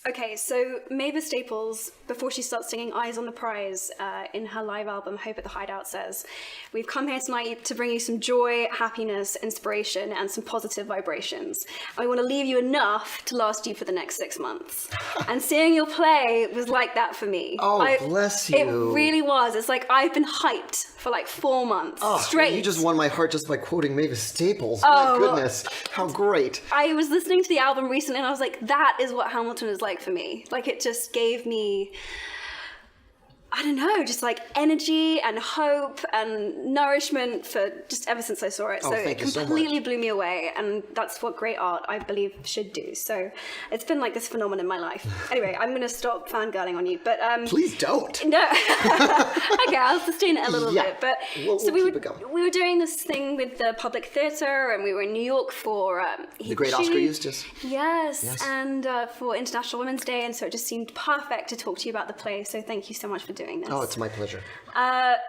Okay, so Mavis Staples, before she starts singing Eyes on the Prize in her live album, Hope at the Hideout, says, "We've come here tonight to bring you some joy, happiness, inspiration, and some positive vibrations. And we want to leave you enough to last you for the next 6 months." And seeing your play was like that for me. Oh, bless you. It really was. It's like I've been hyped for like 4 months straight. You just won my heart just by quoting Mavis Staples. My goodness, how great. I was listening to the album recently and I was like, that is what Hamilton is like for me. Like, it just gave me, I don't know, just like energy and hope and nourishment for just ever since I saw it. So it completely blew me away, and that's what great art, I believe, should do. So it's been like this phenomenon in my life. Anyway, I'm going to stop fangirling on you, but please don't. No. Okay, I'll sustain it a little bit. But so we were doing this thing with the Public Theatre, and we were in New York for the Great Oscar Eustace. Yes, and for International Women's Day, and so it just seemed perfect to talk to you about the play. So thank you so much for doing this. Oh, it's my pleasure.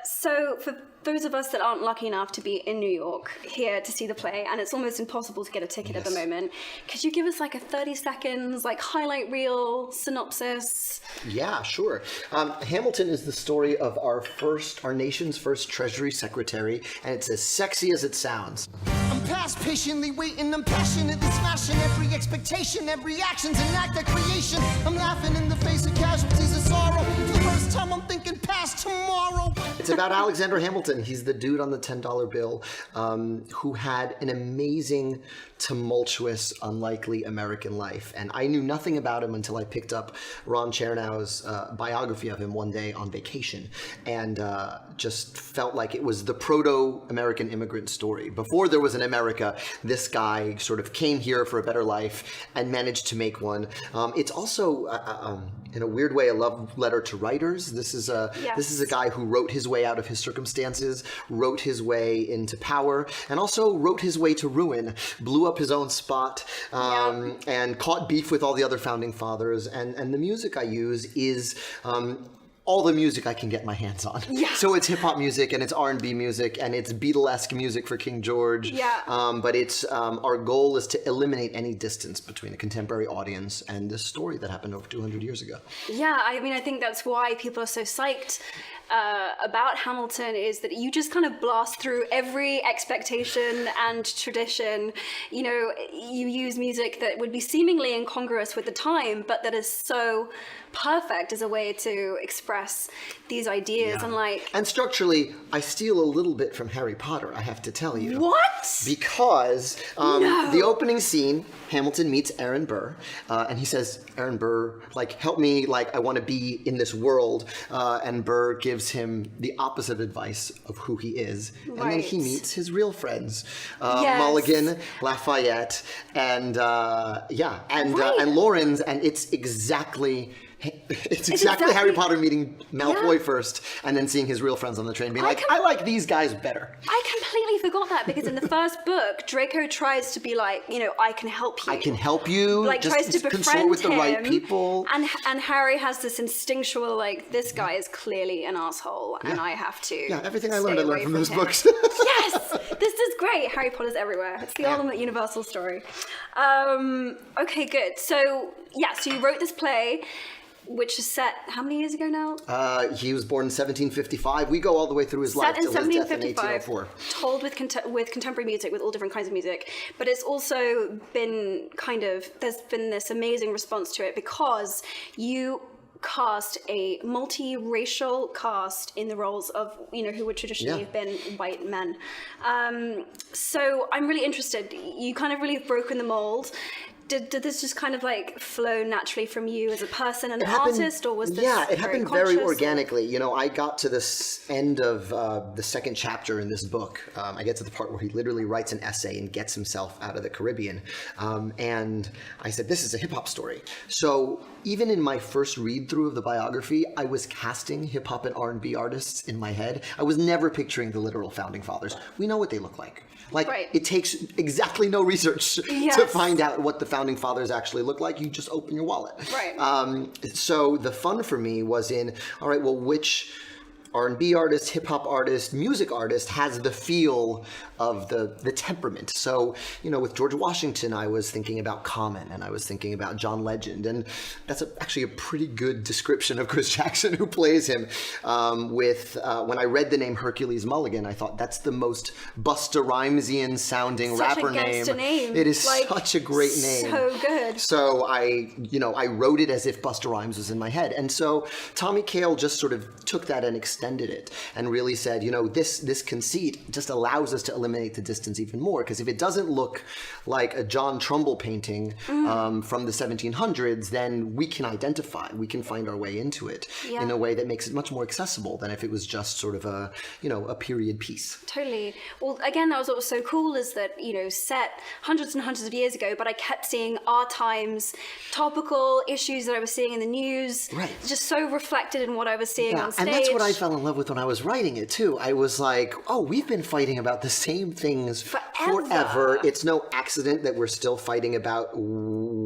So for those of us that aren't lucky enough to be in New York here to see the play, and it's almost impossible to get a ticket at the moment, could you give us like a 30 seconds, like highlight reel synopsis? Yeah, sure. Hamilton is the story of our nation's first Treasury Secretary, and it's as sexy as it sounds. I'm past patiently waiting, I'm passionately smashing every expectation, every action's an act of creation. I'm laughing in the face of casualties of sorrow. For the first time I'm thinking past tomorrow. It's about Alexander Hamilton. He's the dude on the $10 bill who had an amazing, tumultuous, unlikely American life. And I knew nothing about him until I picked up Ron Chernow's biography of him one day on vacation, and just felt like it was the proto-American immigrant story. Before there was an America, this guy sort of came here for a better life and managed to make one. It's also, in a weird way, a love letter to writers. This is a guy who wrote his way out of his circumstances, wrote his way into power, and also wrote his way to ruin, blew up his own spot, and caught beef with all the other founding fathers. And the music I use is all the music I can get my hands on. Yeah. So it's hip hop music, and it's R&B music, and it's Beatlesque music for King George. Yeah. But it's our goal is to eliminate any distance between a contemporary audience and this story that happened over 200 years ago. Yeah, I mean, I think that's why people are so psyched about Hamilton, is that you just kind of blast through every expectation and tradition. You know, you use music that would be seemingly incongruous with the time, but that is so perfect as a way to express these ideas. And structurally, I steal a little bit from Harry Potter, I have to tell you. What? Because the opening scene, Hamilton meets Aaron Burr, and he says, Aaron Burr, like, help me, like, I want to be in this world. And Burr gives him the opposite advice of who he is. Right. And then he meets his real friends, Mulligan, Lafayette, and Laurens, and it's exactly Harry Potter meeting Malfoy first, and then seeing his real friends on the train, being I like these guys better. I completely forgot that, because in the first book, Draco tries to be like, you know, I can help you. I can help you. Like, just tries to befriend with the right people. And Harry has this instinctual, like, this guy is clearly an asshole, and I have to. Yeah, everything I learned from those books. Yes, this is great. Harry Potter's everywhere. It's the ultimate universal story. Okay, good. So you wrote this play, which is set how many years ago now? He was born in 1755. We go all the way through his life till his death in 1804. Told with contemporary music, with all different kinds of music. But it's also been there's been this amazing response to it, because you cast a multi-racial cast in the roles of, you know, who would traditionally have been white men. So I'm really interested. You kind of really have broken the mold. Did this just kind of like flow naturally from you as a person and an artist, or was this it happened very organically. You know, I got to this end of the second chapter in this book. I get to the part where he literally writes an essay and gets himself out of the Caribbean. And I said, this is a hip hop story. So even in my first read through of the biography, I was casting hip hop and R&B artists in my head. I was never picturing the literal founding fathers. We know what they look like. It takes exactly no research to find out what the founding fathers actually look like. You just open your wallet. Right. So the fun for me was in, all right, well, which R&B artist, hip hop artist, music artist has the feel of the temperament. So, with George Washington, I was thinking about Common, and I was thinking about John Legend, and that's actually a pretty good description of Chris Jackson, who plays him. When I read the name Hercules Mulligan, I thought that's the most Busta Rhymesian sounding rapper name. It is such a great name. So good. So I wrote it as if Busta Rhymes was in my head, and so Tommy Kail just sort of took that and extended it and really said, this conceit just allows us to eliminate the distance even more, because if it doesn't look like a John Trumbull painting from the 1700s, then we can find our way into it in a way that makes it much more accessible than if it was just sort of a period piece. Totally. Well, again, that was what was so cool, is that, set hundreds and hundreds of years ago, but I kept seeing our time's topical issues that I was seeing in the news, just so reflected in what I was seeing on stage. And that's what I fell in love with when I was writing it too. I was like, we've been fighting about the same things forever. It's no accident that we're still fighting about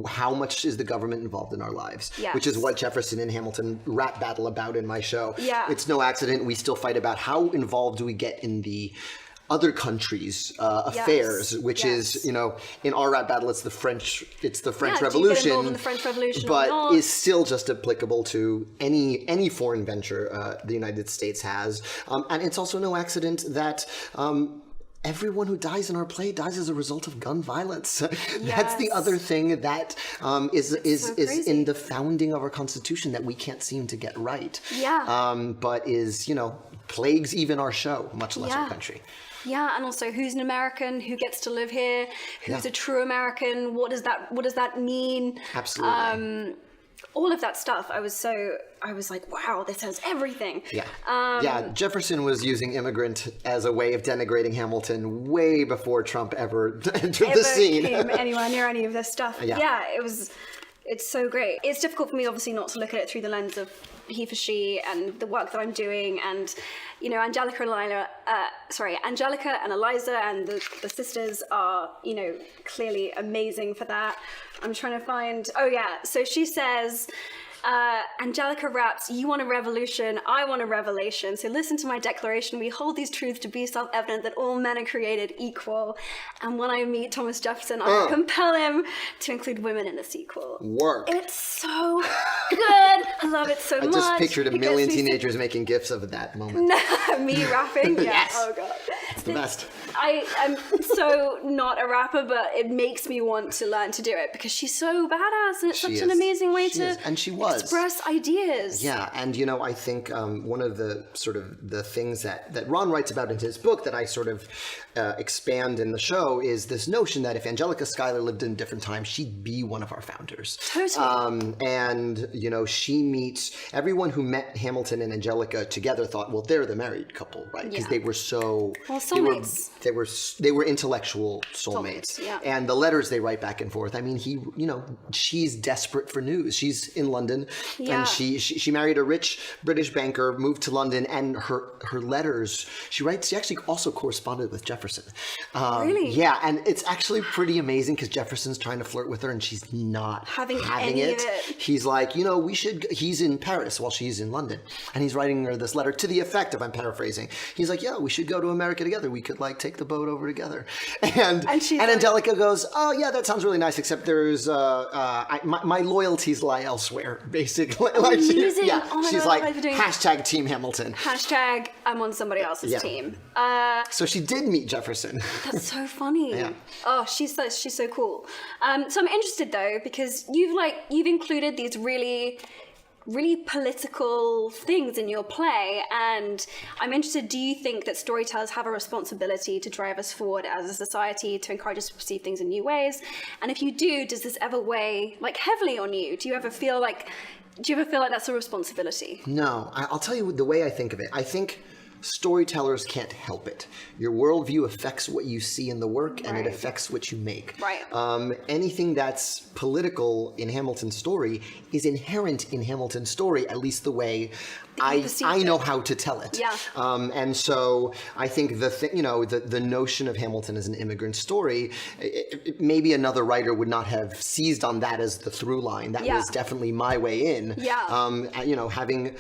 how much is the government involved in our lives, which is what Jefferson and Hamilton rap battle about in my show. It's no accident we still fight about how involved do we get in the other countries' affairs, which is, in our rap battle, it's the French Revolution, do you get involved in the French Revolution but is still just applicable to any foreign venture the United States has, and it's also no accident that. Everyone who dies in our play dies as a result of gun violence. That's the other thing that is in the founding of our Constitution that we can't seem to get right. But is, plagues even our show, much less our country. Yeah, and also who's an American, who gets to live here, who's a true American, what does that mean? Absolutely. All of that stuff, I was like, wow, this has everything. Jefferson was using immigrant as a way of denigrating Hamilton way before Trump ever entered the scene. Came anywhere near any of this stuff. It's so great. It's difficult for me, obviously, not to look at it through the lens of HEFORSHE and the work that I'm doing, and Angelica and Eliza and the sisters are clearly amazing for that. I'm trying to find. So she says. Angelica raps, "You want a revolution, I want a revelation. So listen to my declaration. We hold these truths to be self-evident that all men are created equal. And when I meet Thomas Jefferson, I will compel him to include women in the sequel." Work. It's so good. I love it so much. I just pictured a million teenagers making gifs of that moment. Me rapping? Yeah. Yes. Oh god. It's the best. I'm so not a rapper, but it makes me want to learn to do it because she's so badass, and it's such an amazing way to express ideas. Yeah, and I think one of the sort of the things that Ron writes about in his book that I sort of expand in the show is this notion that if Angelica Schuyler lived in a different time, she'd be one of our founders. Totally. And she meets everyone who met Hamilton and Angelica together thought, well, they're the married couple, right? Because they were so soulmates. They were intellectual soulmates. Yeah. And the letters they write back and forth. I mean, she's desperate for news. She's in London, and she married a rich British banker, moved to London, and her letters she actually also corresponded with Jefferson. Really? Yeah, and it's actually pretty amazing because Jefferson's trying to flirt with her, and she's not having it. He's like, he's in Paris while she's in London, and he's writing her this letter to the effect of, I'm paraphrasing, he's like, yeah, we should go to America together. We could take the boat over together. And Angelica goes, oh yeah, that sounds really nice, except there's my loyalties lie elsewhere, basically. Amazing. She's like, hashtag Team Hamilton. Hashtag I'm on somebody else's team. So she did meet Jefferson. That's so funny. Yeah. Oh, she's so cool. So I'm interested though, because you've included these really political things in your play, and I'm interested, do you think that storytellers have a responsibility to drive us forward as a society, to encourage us to perceive things in new ways? And if you do, does this ever weigh heavily on you? Do you ever feel like that's a responsibility? No, I'll tell you the way I think of it. I think storytellers can't help it. Your worldview affects what you see in the work, and it affects what you make. Right. Anything that's political in Hamilton's story is inherent in Hamilton's story, at least the way I know how to tell it. Yeah. And so I think the notion of Hamilton as an immigrant story, maybe another writer would not have seized on that as the through line. That was definitely my way in. Yeah. Having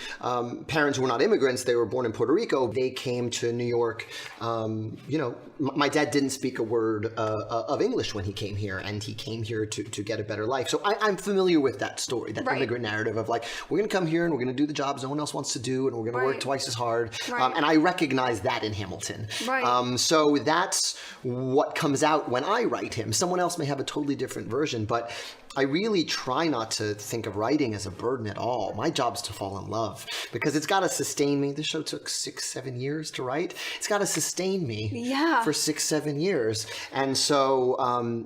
parents who were not immigrants, they were born in Puerto Rico. They came to New York. My dad didn't speak a word of English when he came here, and he came here to get a better life. So I'm familiar with that story, that immigrant narrative of like, we're going to come here and we're going to do the jobs no one else wants to do, and we're going to work twice as hard. And I recognize that in Hamilton. So that's what comes out when I write him. Someone else may have a totally different version, but I really try not to think of writing as a burden at all. My job's to fall in love, because it's got to sustain me. This show took 6-7 years to write. It's got to sustain me for 6-7 years. And so,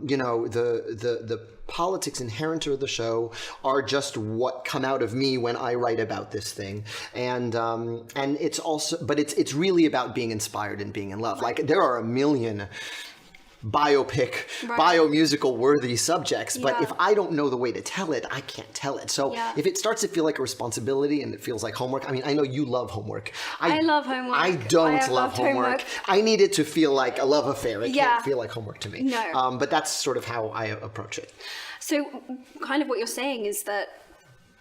the politics inherent to the show are just what come out of me when I write about this thing. And it's also, but it's really about being inspired and being in love. Like, there are a million biopic, biomusical worthy subjects, but if I don't know the way to tell it, I can't tell it. So if it starts to feel like a responsibility and it feels like homework, I mean, I know you love homework. I love homework. I don't love homework. I need it to feel like a love affair. It can't feel like homework to me. No. But that's sort of how I approach it. So kind of what you're saying is that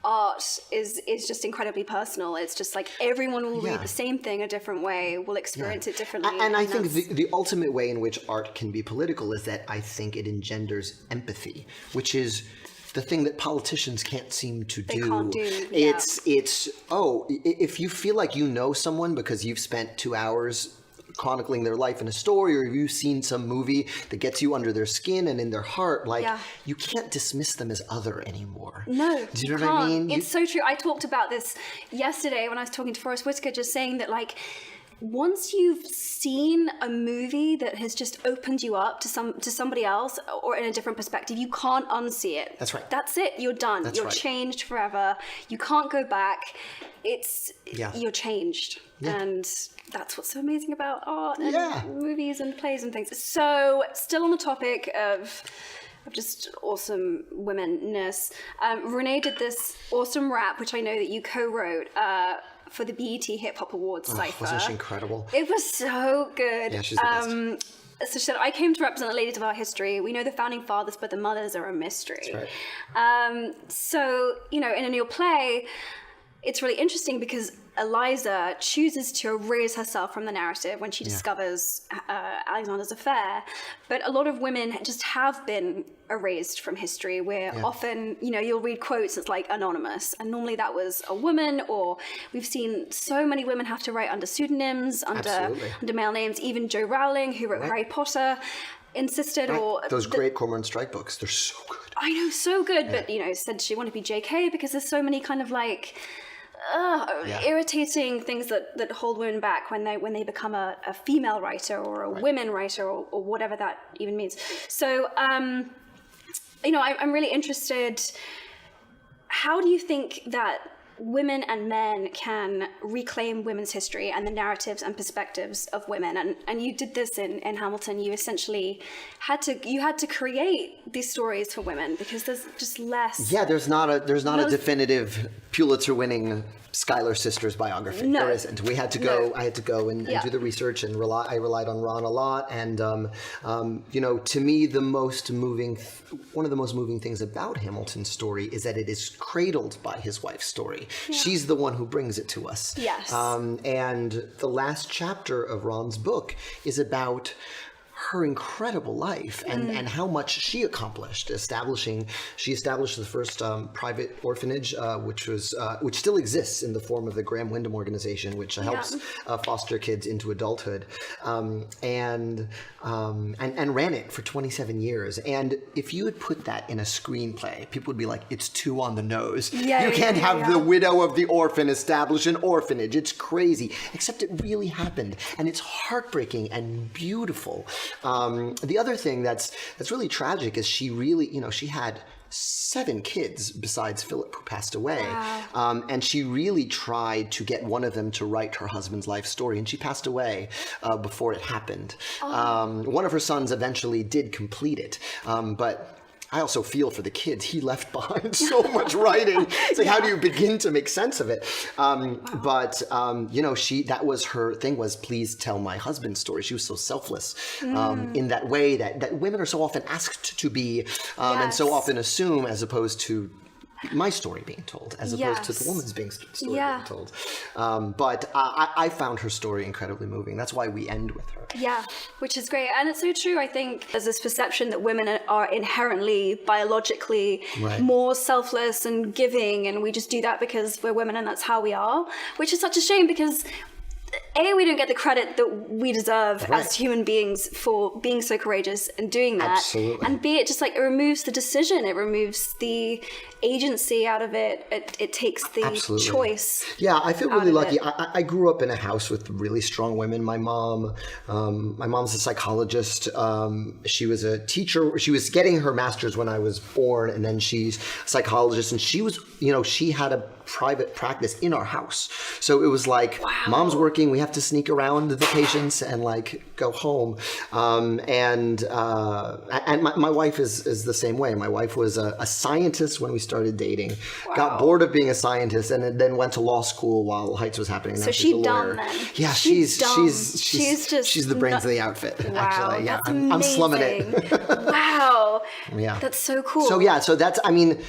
art is just incredibly personal. It's just like everyone will read the same thing a different way, will experience it differently. And I think the ultimate way in which art can be political is that I think it engenders empathy, which is the thing that politicians can't seem to do. They can't do. If you feel like you know someone because you've spent 2 hours chronicling their life in a story, or you've seen some movie that gets you under their skin and in their heart, like, you can't dismiss them as other anymore. No, do you know what I mean? It's so true. I talked about this yesterday when I was talking to Forrest Whitaker, just saying that, like, once you've seen a movie that has just opened you up to somebody else or in a different perspective, you can't unsee it. That's right. That's it. You're done. You're changed forever. You can't go back. You're changed. And that's what's so amazing about art and movies and plays and things. So, still on the topic of just awesome womenness, Renee did this awesome rap, which I know that you co-wrote, for the BET Hip Hop Awards cypher. Wasn't she incredible? It was so good. Yeah, she's the best. So she said, I came to represent the ladies of our history. We know the founding fathers, but the mothers are a mystery. That's right. So, in your play, it's really interesting because Eliza chooses to erase herself from the narrative when she discovers Alexander's affair. But a lot of women just have been erased from history, where often, you'll read quotes that's like anonymous. And normally that was a woman, or we've seen so many women have to write under pseudonyms, under male names. Even Jo Rowling, who wrote Harry Potter, insisted, or those great Cormoran Strike books, they're so good. I know, so good, but said she wanted to be JK because there's so many kind of like irritating things that hold women back when they become a female writer or a women writer or whatever that even means. So I'm really interested, how do you think that women and men can reclaim women's history and the narratives and perspectives of women? And you did this in Hamilton. You essentially had to create these stories for women because there's just less. Yeah, there's not a definitive Pulitzer-winning Schuyler Sisters biography. No. There isn't. We had to go. I had to go and do the research, and I relied on Ron a lot. And to me, one of the most moving things about Hamilton's story is that it is cradled by his wife's story. Yeah. She's the one who brings it to us. Yes. And the last chapter of Ron's book is about her incredible life and how much she accomplished. She established the first private orphanage, which still exists in the form of the Graham Windham organization, which helps foster kids into adulthood, and ran it for 27 years. And if you had put that in a screenplay, people would be like, it's too on the nose. You can't have the widow of the orphan establish an orphanage. It's crazy. Except it really happened, and it's heartbreaking and beautiful. The other thing that's really tragic is she really, she had 7 kids besides Philip, who passed away. Wow. And she really tried to get one of them to write her husband's life story, and she passed away before it happened. One of her sons eventually did complete it, but I also feel for the kids. He left behind so much writing. It's like, how do you begin to make sense of it? But, you know, that was her thing, was please tell my husband's story. She was so selfless in that way that women are so often asked to be and so often assume, as opposed to my story being told, as opposed to the woman's story being told. But I found her story incredibly moving. That's why we end with her. Yeah, which is great. And it's so true. I think there's this perception that women are inherently, biologically more selfless and giving, and we just do that because we're women and that's how we are, which is such a shame, because A, we don't get the credit that we deserve as human beings for being so courageous and doing that. Absolutely. And B, it just like, it removes the decision, it removes the agency out of it. It takes the choice. Yeah, I feel really lucky. I grew up in a house with really strong women. My mom's a psychologist. She was a teacher. She was getting her master's when I was born, and then she's a psychologist. And she was, you know, she had a private practice in our house. So it was like, mom's working, we have to sneak around the patients and like go home. And my wife is the same way. My wife was a scientist when we started dating, got bored of being a scientist, and then went to law school while Heights was happening. So she's dumb then. Yeah, she's the brains of the outfit. Actually, yeah, I'm slumming it. Wow. Yeah, that's so cool. So that's, I mean,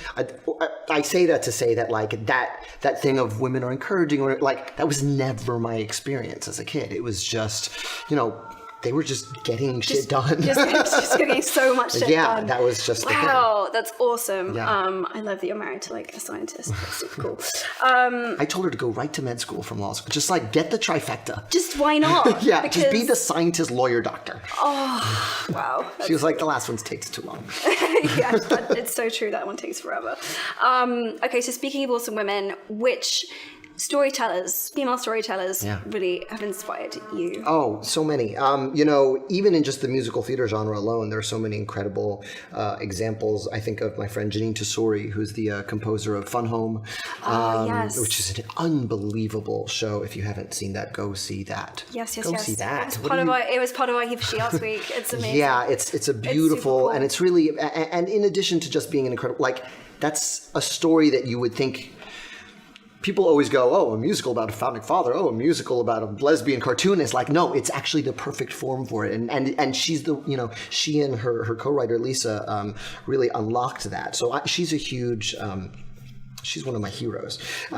I say that to say that like that thing of women are encouraging, or like, that was never my experience as a kid. It was just, you know, they were just getting shit done. just getting so much shit done. Yeah, that was just wow, that's awesome. Yeah. I love that you're married to like a scientist. That's super cool. I told her to go right to med school from law school. Just like get the trifecta. Just why not? Yeah, because... just be the scientist, lawyer, doctor. Oh, wow. She was like, the last one takes too long. Yeah, it's so true. That one takes forever. Okay, so speaking of awesome women, which female storytellers really have inspired you? Oh, so many. You know, even in just the musical theater genre alone, there are so many incredible examples. I think of my friend Janine Tesori, who's the composer of Fun Home, which is an unbelievable show. If you haven't seen that, go see that. Yes. Go see that. It was part of our HEFORSHE last week. It's amazing. Yeah, it's a beautiful, cool. And it's really, and in addition to just being an incredible, like, that's a story that you would think. People always go, oh, a musical about a founding father. Oh, a musical about a lesbian cartoonist. Like, no, it's actually the perfect form for it. And she's the, you know, she and her co-writer Lisa really unlocked that. So she's a huge. She's one of my heroes. You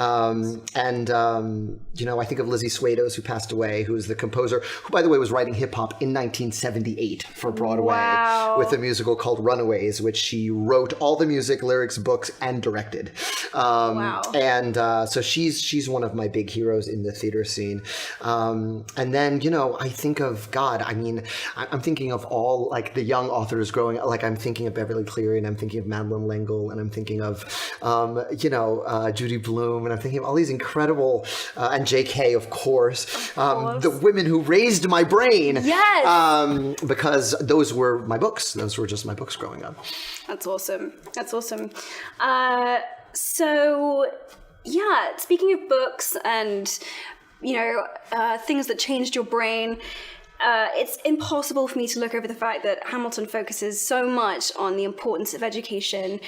know, I think of Lizzie Swados, who passed away, who is the composer, who, by the way, was writing hip-hop in 1978 for Broadway with a musical called Runaways, which she wrote all the music, lyrics, books, and directed. And so she's one of my big heroes in the theater scene. And then, you know, I think of, God, I mean, I'm thinking of all, like, the young authors growing, like, I'm thinking of Beverly Cleary, and I'm thinking of Madeline L'Engle, and I'm thinking of, you know, Judy Blume, and I'm thinking of all these incredible, and J.K., of course, the women who raised my brain. Yes. Because those were my books. Those were just my books growing up. That's awesome. So, yeah, speaking of books and, you know, things that changed your brain, it's impossible for me to look over the fact that Hamilton focuses so much on the importance of education,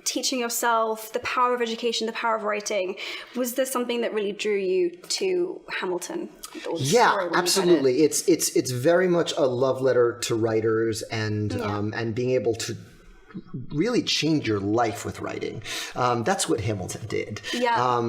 teaching yourself, the power of education, the power of writing. Was there something that really drew you to Hamilton? Yeah, absolutely. It's very much a love letter to writers and being able to really change your life with writing. That's what Hamilton did. Yeah.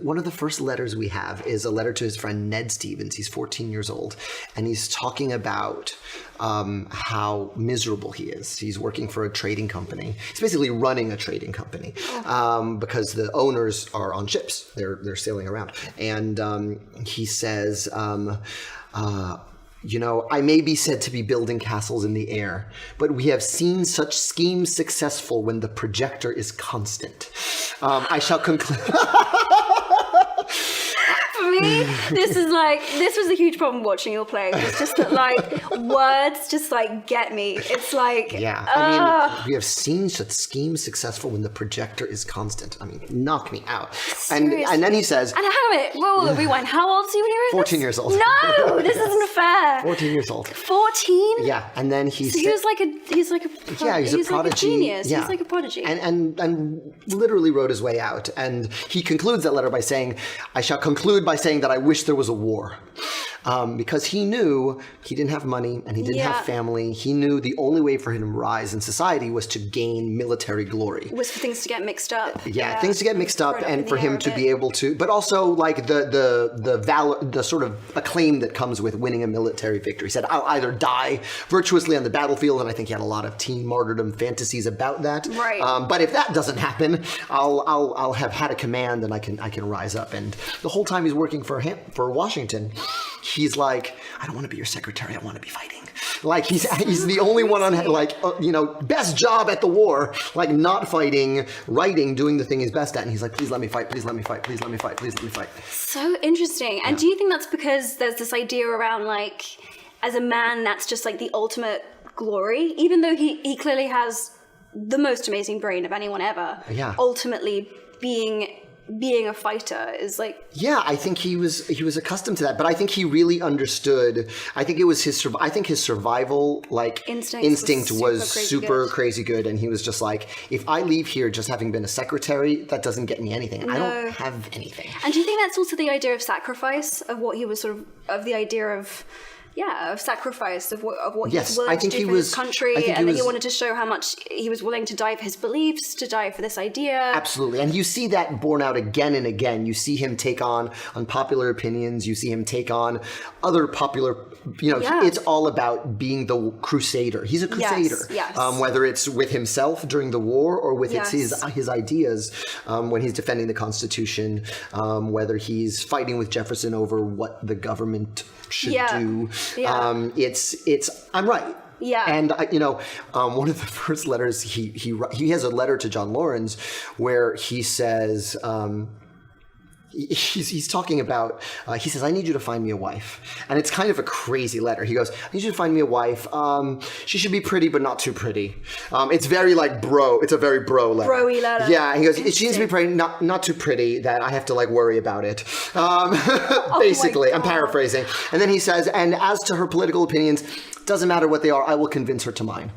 One of the first letters we have is a letter to his friend Ned Stevens. He's 14 years old, and he's talking about how miserable he is. He's working for a trading company. He's basically running a trading company because the owners are on ships. They're sailing around. And he says, you know, I may be said to be building castles in the air, but we have seen such schemes successful when the projector is constant. I shall conclude. For me, me, this was a huge problem watching your play. It's just that like words just like get me. It's like I mean, we have seen such schemes successful when the projector is constant. I mean, knock me out. And then he says, and hang on a minute, whoa, rewind. How old is he when he wrote 14 years old. No, this isn't fair. 14 years old. 14? Yeah, and then he's a he's a prodigy. Like a genius. Yeah. He's like a prodigy. And literally wrote his way out. And he concludes that letter by saying, I shall conclude by saying that I wish there was a war. Because he knew he didn't have money and he didn't have family. He knew the only way for him to rise in society was to gain military glory. Was for things to get mixed up. Yeah, things to get mixed up, and for him to be able to, but also like the sort of acclaim that comes with winning a military victory. He said, I'll either die virtuously on the battlefield, and I think he had a lot of teen martyrdom fantasies about that. Right. But if that doesn't happen, I'll have had a command and I can rise up. And the whole time he's working for Washington, he's like, I don't want to be your secretary. I want to be fighting. Like he's the only one on best job at the war, like not fighting, writing, doing the thing he's best at. And he's like, please let me fight. Please let me fight. Please let me fight. Please let me fight. So interesting. And do you think that's because there's this idea around like, as a man, that's just like the ultimate glory, even though he clearly has the most amazing brain of anyone ever. Yeah. Ultimately being a fighter is like... Yeah, I think he was accustomed to that, but I think he really understood. I think it was his survival instinct was super crazy good, and he was just like, if I leave here just having been a secretary, that doesn't get me anything. I don't have anything. And do you think that's also the idea of sacrifice, of what he was of the idea of sacrifice of what he was willing to do for his country, and then he wanted to show how much he was willing to die for his beliefs, to die for this idea. Absolutely. And you see that borne out again and again. You see him take on unpopular opinions. You see him take on other popular, it's all about being the crusader. He's a crusader. Yes. Whether it's with himself during the war or with his ideas when he's defending the Constitution, whether he's fighting with Jefferson over what the government should do. Yeah. I'm right. Yeah. And one of the first letters he has a letter to John Lawrence where he says he's talking about he says, I need you to find me a wife. And it's kind of a crazy letter. He goes, I need you to find me a wife. She should be pretty but not too pretty. It's very like bro. It's a very bro letter. Bro-y letter. Yeah. He goes, she needs to be pretty, not too pretty that I have to like worry about it. Basically, I'm paraphrasing. And then he says, and as to her political opinions, doesn't matter what they are, I will convince her to mine.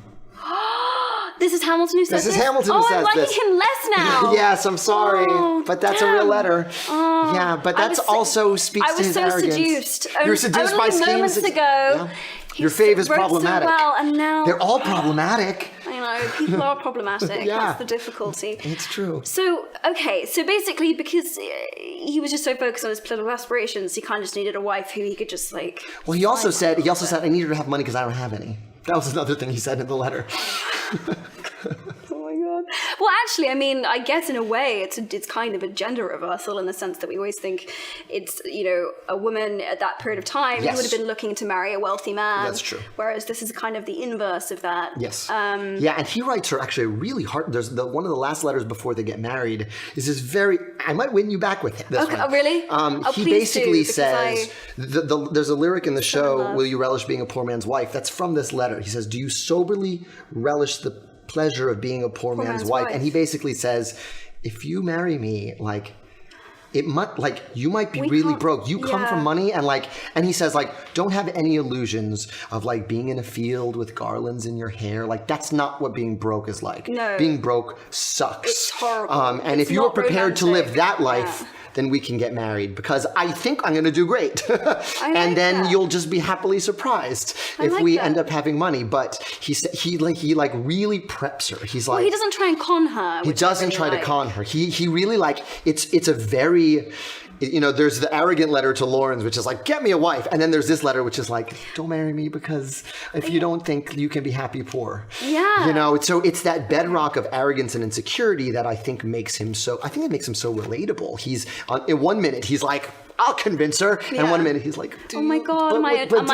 This is Hamilton who says this? This is Hamilton who says this. I'm liking him less now. Yes, I'm sorry. But that's a real letter. Yeah, but that's also speaks to his arrogance. I was so seduced. You were seduced by schemes. Moments ago. Yeah. Your fave is problematic. So well, and now they're all problematic. I know, people are problematic. That's the difficulty. It's true. So, so basically because he was just so focused on his political aspirations, he kind of just needed a wife who he could just like... Well, he also said, I needed to have money because I don't have any. That was another thing he said in the letter. Oh my God. Well, actually, I mean, I guess in a way it's kind of a gender reversal in the sense that we always think it's, a woman at that period of time who would have been looking to marry a wealthy man. That's true. Whereas this is kind of the inverse of that. Yes. And he writes her actually really hard. There's one of the last letters before they get married is this very, I might win you back with this one. Oh, really? He basically says, there's a lyric in the show, will you relish being a poor man's wife? That's from this letter. He says, do you soberly relish the pleasure of being a poor man's wife? And he basically says, if you marry me, like, it might, like, you might be really broke. You come from money, and he says, like, don't have any illusions of like being in a field with garlands in your hair. Like, that's not what being broke is like. No. Being broke sucks. It's horrible. And if you're prepared to live that life, then we can get married because I think I'm going to do great. And then you'll just be happily surprised if we end up having money. But he really preps her. He's like, he doesn't try and con her. He doesn't try to con her. He really it's a very, there's the arrogant letter to Lawrence, which is like, get me a wife. And then there's this letter, which is like, don't marry me because if you don't think you can be happy poor. Yeah. So it's that bedrock of arrogance and insecurity that I think makes him so relatable. He's, in 1 minute, he's like, I'll convince her. And 1 minute he's like, oh my God, do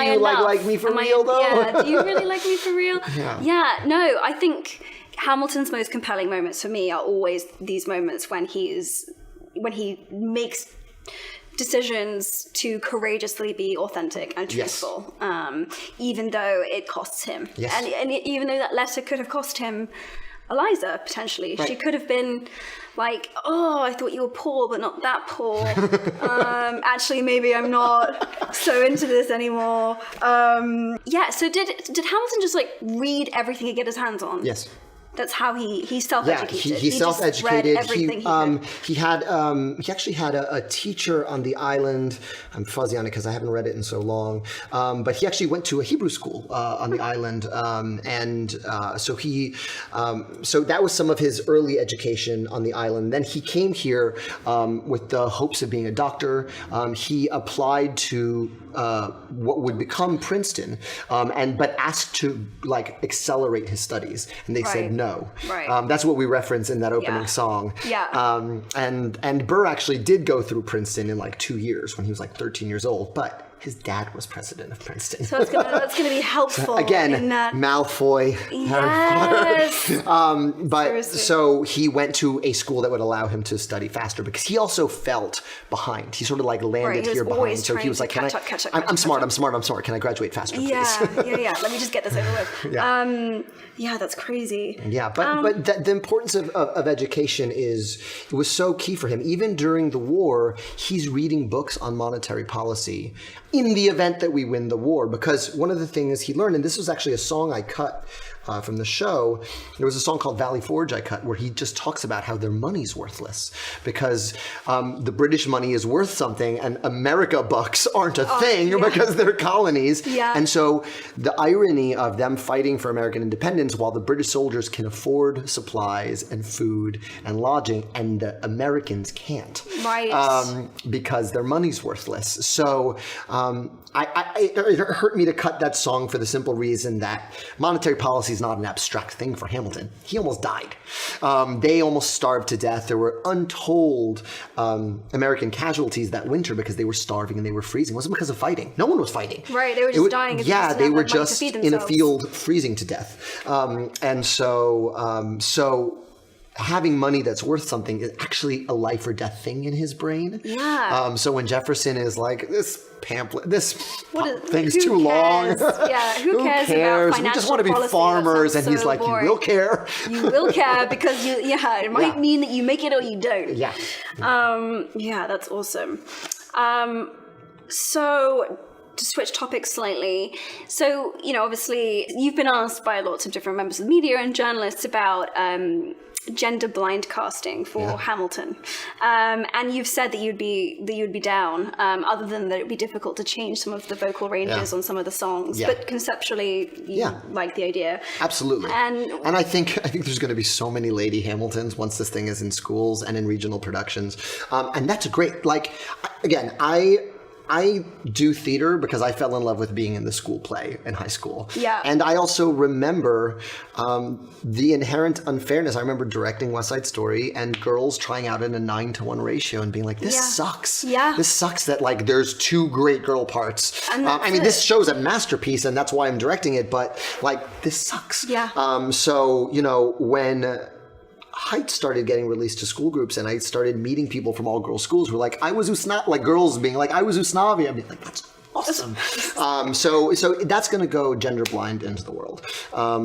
you like me for real though? Yeah, do you really like me for real? Yeah, no, I think Hamilton's most compelling moments for me are always these moments when he decisions to courageously be authentic and truthful, even though it costs him. Yes. And even though that letter could have cost him Eliza, potentially. Right. She could have been like, oh, I thought you were poor, but not that poor. Actually, maybe I'm not so into this anymore. So did Hamilton just like read everything he could get his hands on? Yes. That's how he self-educated. Yeah, he self-educated. Just read everything he actually had a teacher on the island. I'm fuzzy on it because I haven't read it in so long. But he actually went to a Hebrew school on the island, so that was some of his early education on the island. Then he came here with the hopes of being a doctor. He applied to what would become Princeton, but asked to like accelerate his studies, and they said no. Right. That's what we reference in that opening song. Yeah. And Burr actually did go through Princeton in like 2 years when he was like 13 years old, but his dad was president of Princeton. So that's gonna be helpful. Again, in that... Malfoy, Yes. Harry Potter. But Seriously. so he went to a school that would allow him to study faster because he also felt behind. He sort of like landed he was here behind. always So he was like, trying to catch up. I'm smart. Can I graduate faster, please? Yeah. Let me just get this over with. Yeah, that's crazy. Yeah, but the importance of education it was so key for him. Even during the war, he's reading books on monetary policy in the event that we win the war. Because one of the things he learned, and this was actually a song I cut from the show, there was a song called Valley Forge I cut where he just talks about how their money's worthless because the British money is worth something and America bucks aren't a thing because they're colonies. Yeah. And so the irony of them fighting for American independence while the British soldiers can afford supplies and food and lodging and the Americans can't. Right. Because their money's worthless. So it hurt me to cut that song for the simple reason that monetary policy is not an abstract thing for Hamilton. He almost died. They almost starved to death. There were untold American casualties that winter because they were starving and they were freezing. It wasn't because of fighting. No one was fighting. Right, they were just dying. Yeah, they were just in a field freezing to death. So having money that's worth something is actually a life or death thing in his brain. Yeah. So when Jefferson is like, this pamphlet, thing's who too long. Yeah, who cares about financial We just want to be policy? farmers. And That he's sounds like, so boring. you will care. You will care because it might mean that you make it or you don't. Yeah. Yeah, that's awesome. So to switch topics slightly. So, obviously you've been asked by lots of different members of the media and journalists about gender blind casting for Hamilton, and you've said that you'd be down, other than that it'd be difficult to change some of the vocal ranges on some of the songs, but conceptually you like the idea. Absolutely. And I think there's going to be so many Lady Hamiltons once this thing is in schools and in regional productions, and that's great. Like, again, I do theater because I fell in love with being in the school play in high school. Yeah. And I also remember the inherent unfairness. I remember directing West Side Story and girls trying out in a 9-to-1 ratio and being like, this sucks. Yeah. This sucks that like there's 2 great girl parts. And this show's a masterpiece and that's why I'm directing it, but like this sucks. Yeah. So, when Heights started getting released to school groups, and I started meeting people from all girls schools who were like, I was Usnavi, like girls being like, I was Usnavi. I'd be like, that's awesome. So that's going to go gender blind into the world,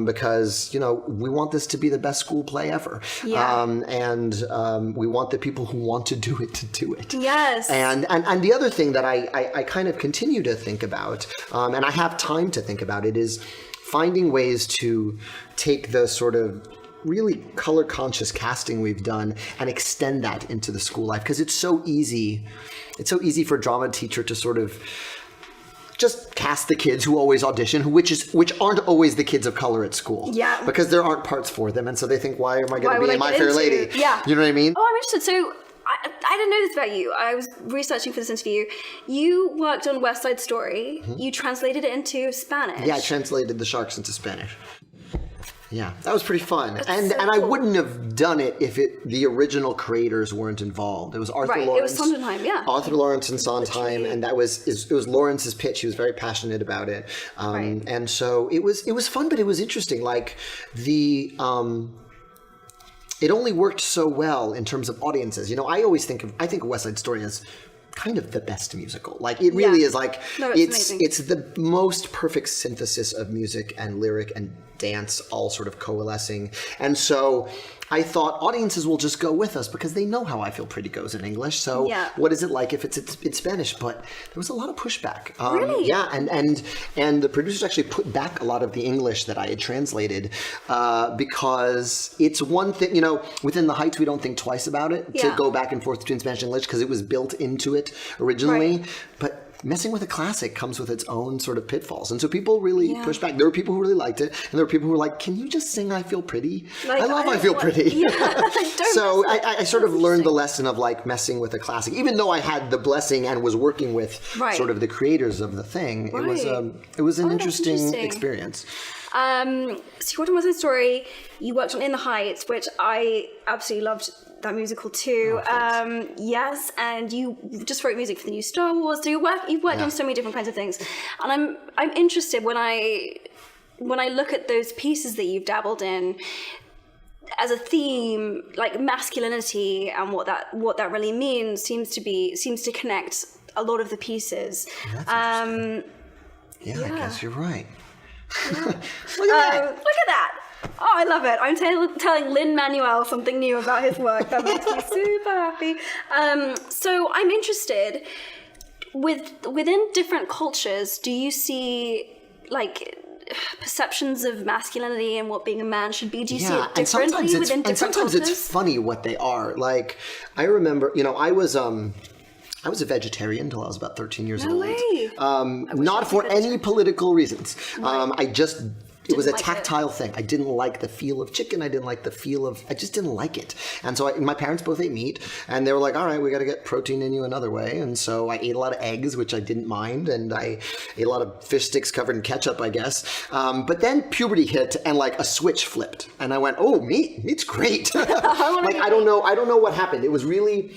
because we want this to be the best school play ever. Yeah. We want the people who want to do it to do it. Yes. And the other thing that I kind of continue to think about, and I have time to think about it, is finding ways to take the sort of really color conscious casting we've done and extend that into the school life, because it's so easy for a drama teacher to sort of just cast the kids who always audition, which aren't always the kids of color at school. Yeah. Because there aren't parts for them, and so they think, why am I going to be in My Fair Lady? Yeah. You know what I mean? Oh, I'm interested. So I didn't know this about you. I was researching for this interview. You worked on West Side Story. Mm-hmm. You translated it into Spanish. Yeah, I translated the sharks into Spanish. Yeah, that was pretty fun. And so I wouldn't have done it if the original creators weren't involved. It was Arthur Lawrence. It was Sondheim, yeah. Arthur Lawrence and Sondheim, and it was Lawrence's pitch. He was very passionate about it. And so it was fun, but it was interesting. Like it only worked so well in terms of audiences. I think of West Side Story as kind of the best musical. Like it really is like No, it's amazing. it's the most perfect synthesis of music and lyric and dance all sort of coalescing. And so I thought audiences will just go with us because they know how I Feel Pretty goes in English. So what is it like if it's Spanish? But there was a lot of pushback. Really? Yeah, and the producers actually put back a lot of the English that I had translated because it's one thing, you know, within the Heights we don't think twice about it to go back and forth between Spanish and English because it was built into it originally. But messing with a classic comes with its own sort of pitfalls. And so people really pushed back. There were people who really liked it, and there were people who were like, can you just sing I Feel Pretty? Like, I love I Feel Pretty. Don't So I sort of learned the lesson of like messing with a classic. Even though I had the blessing and was working with sort of the creators of the thing, it was an interesting experience. So you worked on West Side Story, you worked on In the Heights, which I absolutely loved that musical too. Yes, and you just wrote music for the new Star Wars. So you've worked on so many different kinds of things, and I'm interested when I look at those pieces that you've dabbled in as a theme, like masculinity and what that really means seems to connect a lot of the pieces. I guess you're right. Look at that. Oh, I love it. I'm telling Lin-Manuel something new about his work. That makes me super happy. So I'm interested, within different cultures, do you see like perceptions of masculinity and what being a man should be? Do you see it differently within different cultures? And sometimes it's funny what they are. Like, I remember, you know, I was a vegetarian until I was about 13 years old. No way. Not for any political reasons. It was a like tactile thing. I didn't like the feel of chicken. I just didn't like it. And so my parents both ate meat, and they were like, all right, we got to get protein in you another way. And so I ate a lot of eggs, which I didn't mind. And I ate a lot of fish sticks covered in ketchup, I guess. But then puberty hit and like a switch flipped. And I went, oh, meat's great. Like, I don't know what happened. It was really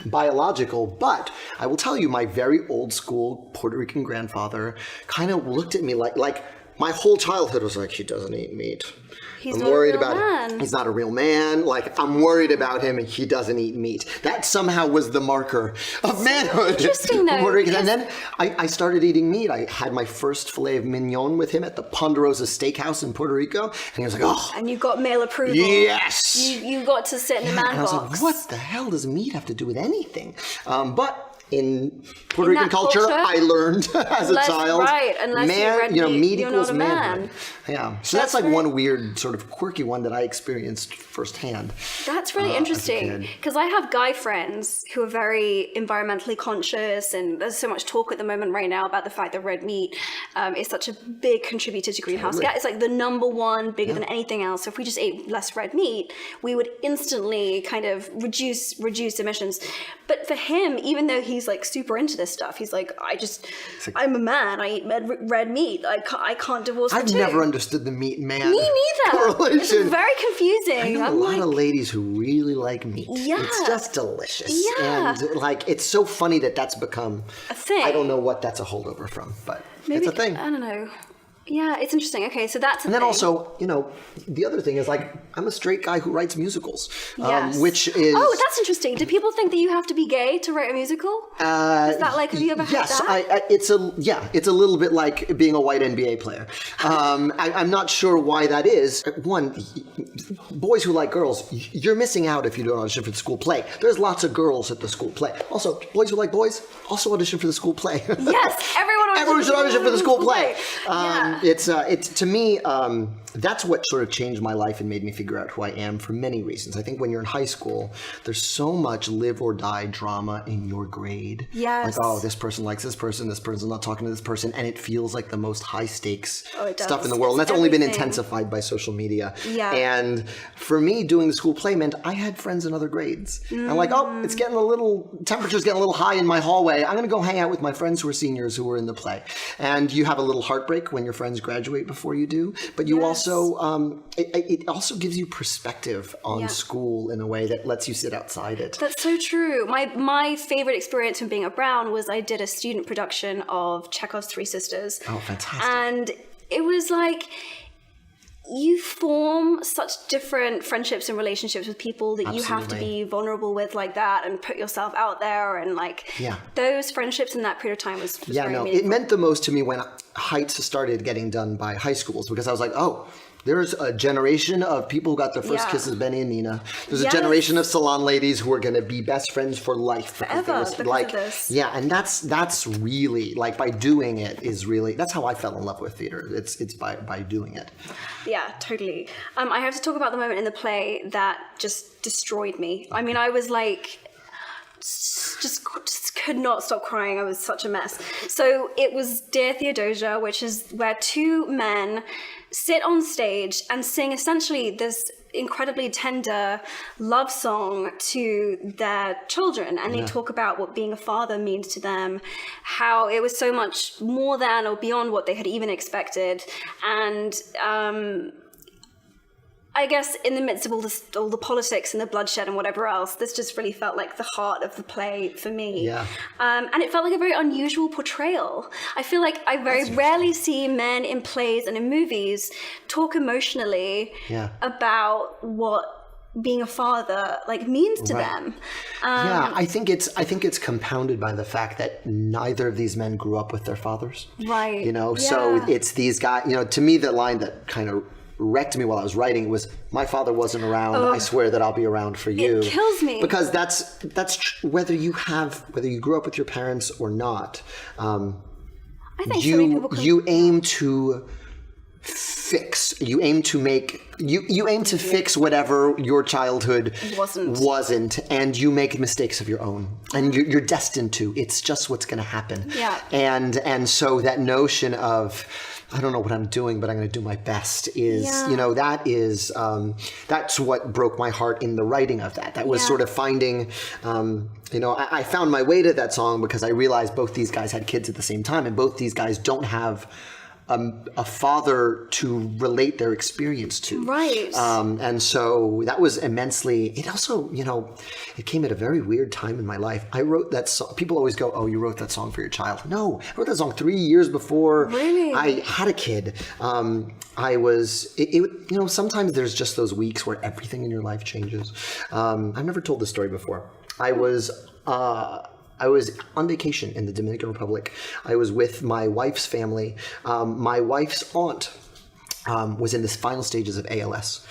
biological, but I will tell you, my very old school Puerto Rican grandfather kind of looked at me like my whole childhood was like, he doesn't eat meat. I'm worried about him. He's not a real man. Like, I'm worried about him and he doesn't eat meat. That somehow was the marker of manhood. Interesting though. And then I started eating meat. I had my first filet of mignon with him at the Ponderosa Steakhouse in Puerto Rico. And he was like, oh. And you got male approval. Yes. You got to sit in the man and I was box. like, what the hell does meat have to do with anything? But in Puerto Rican culture, I learned as a child, unless man, meat equals manhood. Man. Yeah, so that's like one weird sort of quirky one that I experienced firsthand. That's really interesting because I have guy friends who are very environmentally conscious, and there's so much talk at the moment right now about the fact that red meat is such a big contributor to greenhouse gas. It's like the number one, bigger than anything else. So if we just ate less red meat, we would instantly kind of reduce emissions. But for him, even though he's like super into this stuff, he's like, I'm a man. I eat red meat. I can't divorce the two. I've never understood the meat man. Me neither. Correlation. It's very confusing. I know a lot of ladies who really like meat. Yeah. It's just delicious. Yeah. And like, it's so funny that that's become a thing. I don't know what that's a holdover from, but maybe, it's a thing. I don't know. Yeah, it's interesting. Okay, so that's a And then thing. also, the other thing is like, I'm a straight guy who writes musicals, Yes. which is... Oh, that's interesting. Do people think that you have to be gay to write a musical? Is that like, have you ever heard that? Yes, it's a little bit like being a white NBA player. I'm not sure why that is. One, boys who like girls, you're missing out if you don't audition for the school play. There's lots of girls at the school play. Also, boys who like boys also audition for the school play. Yes, everyone should audition for the school play. Yeah. It's to me, that's what sort of changed my life and made me figure out who I am for many reasons. I think when you're in high school, there's so much live or die drama in your grade. Yes. Like, oh, this person likes this person's not talking to this person, and it feels like the most high stakes stuff in the world. And that's only been intensified by social media. Yeah. And for me, doing the school play meant I had friends in other grades. I'm like, oh, temperature's getting a little high in my hallway. I'm going to go hang out with my friends who are seniors who were in the play. And you have a little heartbreak when your friends graduate before you do, but you also it also gives you perspective on school in a way that lets you sit outside it. That's so true. My favorite experience from being at Brown was I did a student production of Chekhov's Three Sisters. Oh, fantastic. And it was like you form such different friendships and relationships with people that you have to be vulnerable with like that and put yourself out there, and like those friendships in that period of time was very meaningful. It meant the most to me when Heights started getting done by high schools, because I was like, oh, there's a generation of people who got their first kisses, Benny and Nina. There's a generation of salon ladies who are going to be best friends for life. Forever, because of this. Yeah, and that's really, like, by doing it is really, that's how I fell in love with theater. It's by doing it. Yeah, totally. I have to talk about the moment in the play that just destroyed me. I mean, I was like, just could not stop crying. I was such a mess. So it was Dear Theodosia, which is where two men sit on stage and sing essentially this incredibly tender love song to their children, and they talk about what being a father means to them, how it was so much more than or beyond what they had even expected, and I guess in the midst of all the politics and the bloodshed and whatever else, this just really felt like the heart of the play for me. Yeah. And it felt like a very unusual portrayal. I feel like I very rarely see men in plays and in movies talk emotionally about what being a father like means to them. I think it's compounded by the fact that neither of these men grew up with their fathers. Right. You know, so it's these guys, you know, to me, the line that kind of wrecked me while I was writing was, my father wasn't around, I swear that I'll be around for you. It kills me. Because that's whether you grew up with your parents or not, I think so many people you aim to fix, you aim to fix whatever your childhood wasn't, and you make mistakes of your own, and you're destined to. It's just what's going to happen. Yeah. And so that notion of, I don't know what I'm doing, but I'm going to do my best is, you know, that's what broke my heart in the writing of that. That was sort of finding, you know, I found my way to that song because I realized both these guys had kids at the same time, and both these guys don't have a father to relate their experience to. Right. And so that was immensely, it also, you know, it came at a very weird time in my life. I wrote that song. People always go, oh, you wrote that song for your child. No, I wrote that song 3 years before I had a kid. You know, sometimes there's just those weeks where everything in your life changes. I've never told this story before. I was on vacation in the Dominican Republic. I was with my wife's family. My wife's aunt was in the final stages of ALS,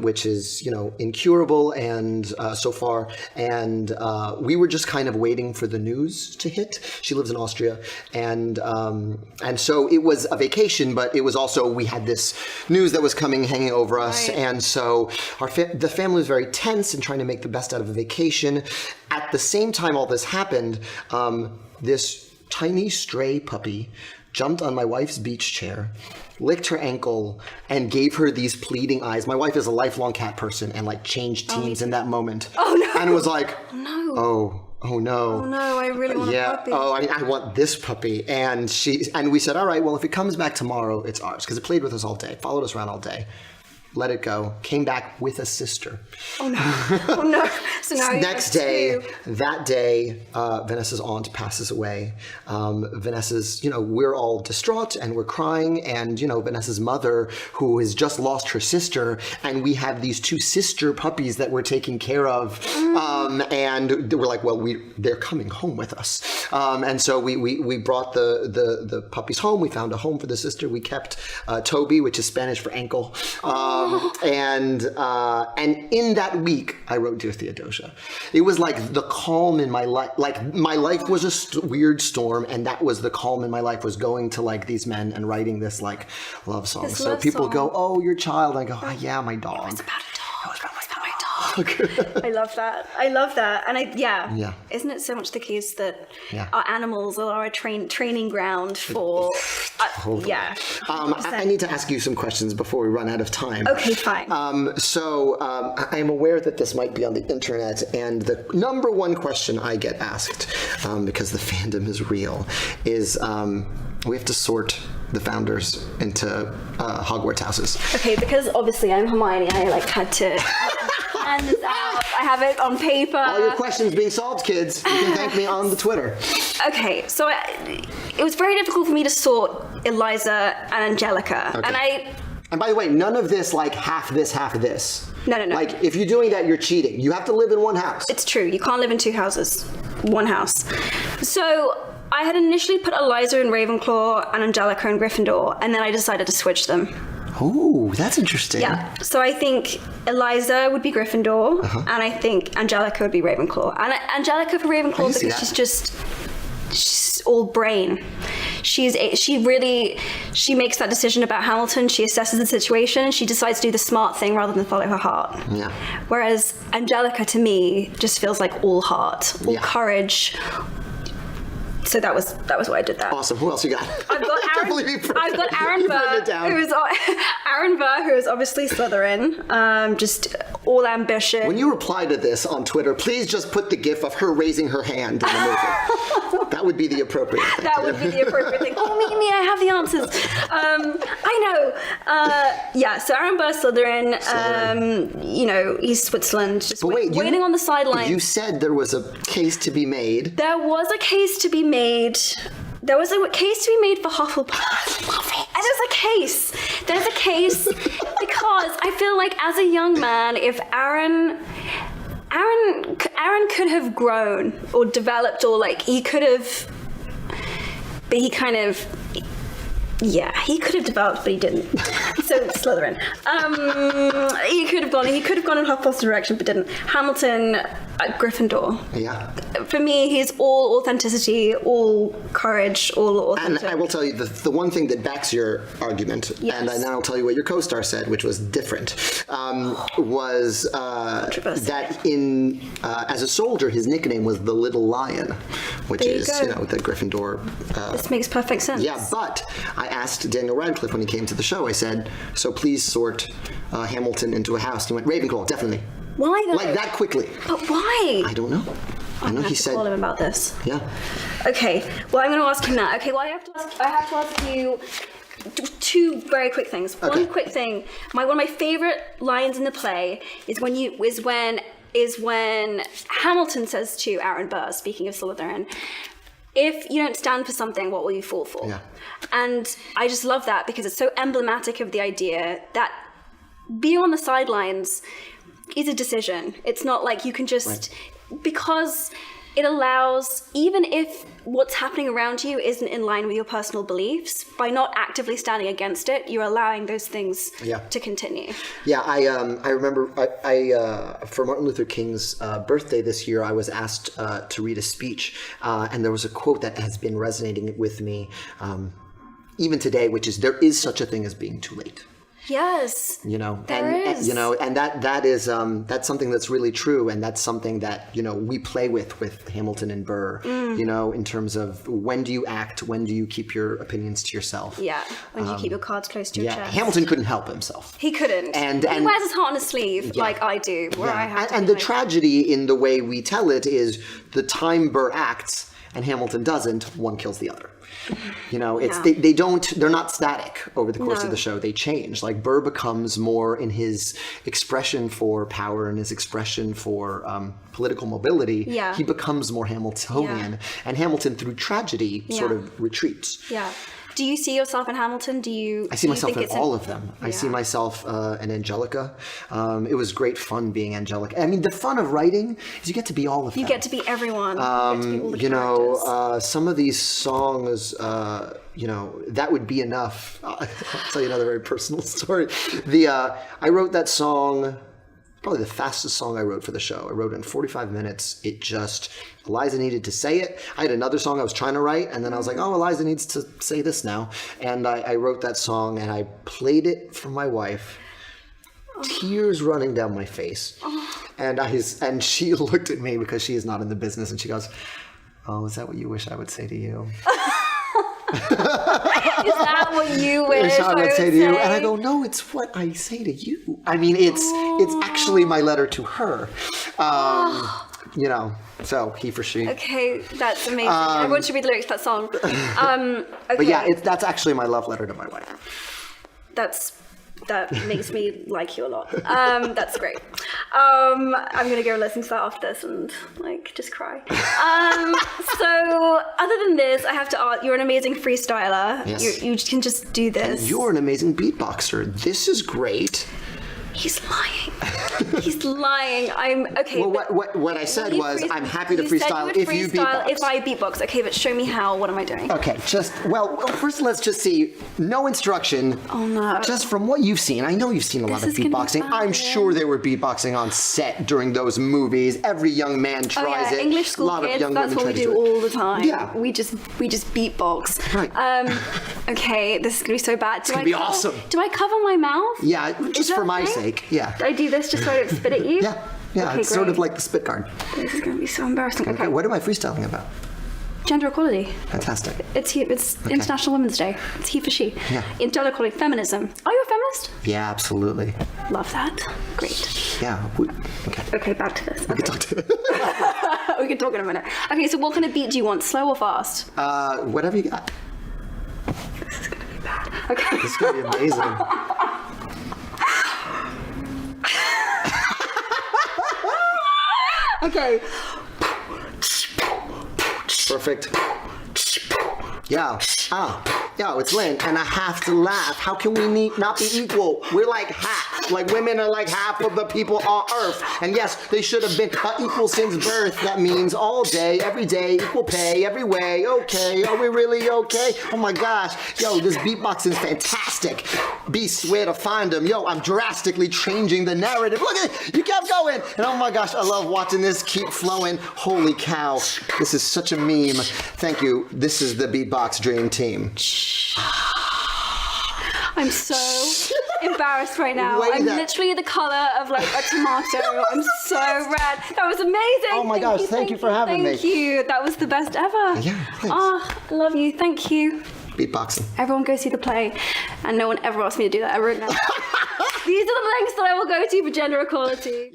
which is, you know, incurable and so far. And we were just kind of waiting for the news to hit. She lives in Austria, and so it was a vacation, but it was also, we had this news that was hanging over us, and so the family was very tense and trying to make the best out of a vacation. At the same time all this happened, this tiny stray puppy jumped on my wife's beach chair, licked her ankle, and gave her these pleading eyes. My wife is a lifelong cat person and like changed teams in that moment. Oh no! And was like, oh no! Oh no! Oh no! I really want a puppy. Oh, I want this puppy. And we said, all right, well, if it comes back tomorrow, it's ours, because it played with us all day, followed us around all day. Let it go. Came back with a sister. Oh no! Oh no! So now that day, Vanessa's aunt passes away. Vanessa's, you know, we're all distraught and we're crying, and you know, Vanessa's mother, who has just lost her sister, and we have these two sister puppies that we're taking care of, and we're like, well, they're coming home with us, and so we brought the puppies home. We found a home for the sister. We kept Toby, which is Spanish for ankle. And in that week, I wrote Dear Theodosia. It was like the calm in my life. Like my life was a weird storm, and that was the calm in my life, was going to like these men and writing this like love song. So people go, oh, your child. I go, oh, yeah, my dog. It's about a dog. It's about my dog. I love that. And isn't it so much the case that our animals are a training ground for I need to ask you some questions before we run out of time. Okay, fine. I am aware that this might be on the internet, and the number one question I get asked, because the fandom is real, is we have to sort the founders into Hogwarts houses. Okay, because obviously I'm Hermione, I like had to plan this out. I have it on paper. All your questions being solved, kids. You can thank me on the Twitter. Okay, so it was very difficult for me to sort Eliza and Angelica, and And by the way, none of this like half this, half this. No. Like if you're doing that, you're cheating. You have to live in one house. It's true. You can't live in 2 houses. 1 house. So I had initially put Eliza in Ravenclaw and Angelica in Gryffindor, and then I decided to switch them. Oh, that's interesting. Yeah. So I think Eliza would be Gryffindor, and I think Angelica would be Ravenclaw. And Angelica for Ravenclaw because she's all brain. She makes that decision about Hamilton. She assesses the situation. She decides to do the smart thing rather than follow her heart. Yeah. Whereas Angelica, to me, just feels like all heart, all courage. So that was why I did that. Awesome. Who else you got? I've got Aaron Burr, who is obviously Slytherin. Just all ambition. When you reply to this on Twitter, please just put the gif of her raising her hand in the movie. That would be the appropriate thing. That would be the appropriate thing. Oh, me, I have the answers. I know. So Aaron Burr, Slytherin. He's Switzerland, just waiting on the sidelines. You said there was a case to be made. There was a case to be made. There was a case to be made for Hufflepuff. I love it. And there's a case because I feel like as a young man, if Aaron could have grown or developed, or like he could have, but he kind of, he could have developed, but he didn't. So Slytherin. He could have gone in Hufflepuff's direction, but didn't. Hamilton, Gryffindor. Yeah. For me, he's all authenticity, all courage, all authentic. And I will tell you the one thing that backs your argument, and then I'll tell you what your co-star said, which was different, was that in as a soldier, his nickname was the Little Lion, which is the Gryffindor. This makes perfect sense. Yeah, but I asked Daniel Radcliffe when he came to the show. I said, "So please sort Hamilton into a house." And he went, "Ravenclaw, definitely." Why though? Like that quickly. But why? I don't know. I know he said. Call him about this. Yeah. Okay. Well, I'm going to ask him that. Okay. Well, I have to ask you 2 very quick things. Okay. One quick thing. One of my favorite lines in the play is when Hamilton says to Aaron Burr, speaking of Slytherin, "If you don't stand for something, what will you fall for?" Yeah. And I just love that because it's so emblematic of the idea that being on the sidelines is a decision. It's not like you can just, because it allows, even if what's happening around you isn't in line with your personal beliefs, by not actively standing against it, you're allowing those things to continue. Yeah, I remember for Martin Luther King's birthday this year, I was asked to read a speech, and there was a quote that has been resonating with me even today, which is, "There is such a thing as being too late." Yes. There is. And that is that's something that's really true, and that's something that we play with Hamilton and Burr. In terms of when do you act, when do you keep your opinions to yourself? Yeah. When do you keep your cards close to your chest? Hamilton couldn't help himself. He couldn't. And he wears his heart on his sleeve like I do. Where I have to and the tragedy in the way we tell it is the time Burr acts and Hamilton doesn't, one kills the other. They're not static over the course of the show. They change. Like Burr becomes more in his expression for power and his expression for political mobility. Yeah. He becomes more Hamiltonian. Yeah. And Hamilton, through tragedy, sort of retreats. Yeah. Do you see yourself in Hamilton? I see myself in all of them. I see myself in Angelica. It was great fun being Angelica. I mean, the fun of writing is you get to be all of them. You get to be everyone. You get to be all the some of these songs, that would be enough. I'll tell you another very personal story. I wrote that song, probably the fastest song I wrote for the show. I wrote it in 45 minutes. Eliza needed to say it. I had another song I was trying to write, and then I was like, oh, Eliza needs to say this now. And I wrote that song, and I played it for my wife, tears running down my face. And she looked at me because she is not in the business, and she goes, oh, is that what you wish I would say to you? Is that what you wish I would say to you? And I go, no, it's what I say to you. I mean, it's actually my letter to her. So HEFORSHE. Okay, that's amazing. Everyone should read the lyrics to that song. Okay. But yeah, that's actually my love letter to my wife. That's that makes me like you a lot. That's great. I'm gonna go listen to that after this and like just cry. So other than this, I have to ask, you're an amazing freestyler. Yes. You can just do this. You're an amazing beatboxer. This is great. He's lying. He's lying. I'm okay. Well, what I said was, I'm happy to freestyle if you beatbox. If I beatbox, okay, but show me how. What am I doing? Okay, well, first let's just see. No instruction. Oh no. Just from what you've seen, I know you've seen a lot of is gonna be beatboxing. bad. I'm sure they were beatboxing on set during those movies. Every young man tries it. English school a lot kids. Of young That's women what we try to do all the time. Yeah. We just beatbox. Right. Okay, this is gonna be so bad. It's gonna be awesome. Do I cover my mouth? Yeah, just that for my okay? sake. Yeah. Do I do this just so I don't spit at you? Yeah, Okay, it's sort of great. like the spit guard. This is gonna be so embarrassing. Okay, Okay. what am I freestyling about? Gender equality. Fantastic. It's International Women's Day. It's he for she. Yeah. Gender equality. Feminism. Are you a feminist? Yeah, absolutely. Love that. Great. Yeah. Okay. Okay, back to this. We can talk to We can talk in a minute. Okay, so what kind of beat do you want? Slow or fast? whatever you got. This is gonna be bad. Okay. This is gonna be amazing. Okay. Perfect. Yeah. Yeah, it's Lynn, and I have to laugh. How can we not be equal? We're like half. Like women are like half of the people on earth. And yes, they should have been equal since birth. That means all day, every day, equal pay, every way. Okay, are we really okay? Oh my gosh. Yo, this beatboxing is fantastic. Beasts, where to find them. Yo, I'm drastically changing the narrative. Look at it, you kept going. And oh my gosh, I love watching this keep flowing. Holy cow, this is such a meme. Thank you. This is the Beatbox Dream Team. I'm so embarrassed right now. Wait I'm that- literally the color of like a tomato. I'm so red. That was amazing. Oh my gosh, thank you for having me. Thank you. That was the best ever. Yeah, thanks. Oh, I love you. Thank you. Beatboxing. Everyone go see the play. And no one ever asked me to do that ever again. These are the lengths that I will go to for gender equality.